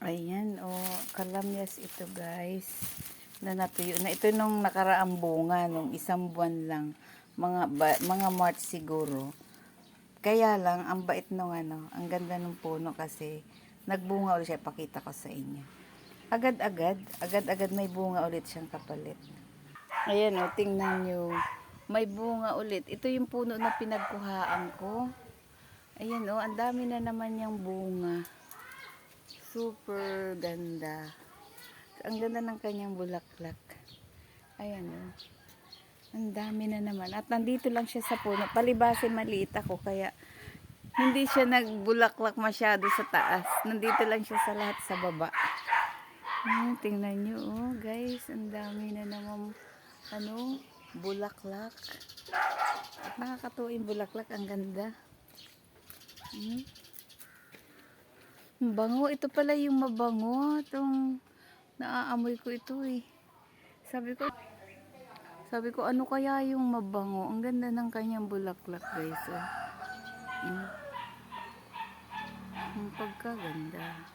Ayan, oh, kalamyas ito guys. Na natuyo na ito nung nakaraang bunga nung isang buwan lang. Mga March siguro. Kaya lang ang bait nung ano, ang ganda ng puno kasi nagbunga ulit siya, pakita ko sa inyo. Agad-agad may bunga ulit siyang kapalit. Ayan oh, tingnan nyo. May bunga ulit. Ito yung puno na pinagkuhaan ko. Ayan oh, ang dami na naman yung bunga. Super ganda. Ang ganda ng kanyang bulaklak. Ayan oh. Ang dami na naman. At nandito lang siya sa puno. Palibase maliit ako kaya hindi siya nagbulaklak masyado sa taas. Nandito lang siya sa lahat sa baba. Ayan, tingnan nyo oh guys. Ang dami na naman ano, bulaklak. At nakakatuwa yung bulaklak. Ang ganda. Ang bango. Ito pala yung mabango. Itong naaamoy ko ito eh. Sabi ko ano kaya yung mabango. Ang ganda ng kanyang bulaklak guys. Oh. Ang pagkaganda.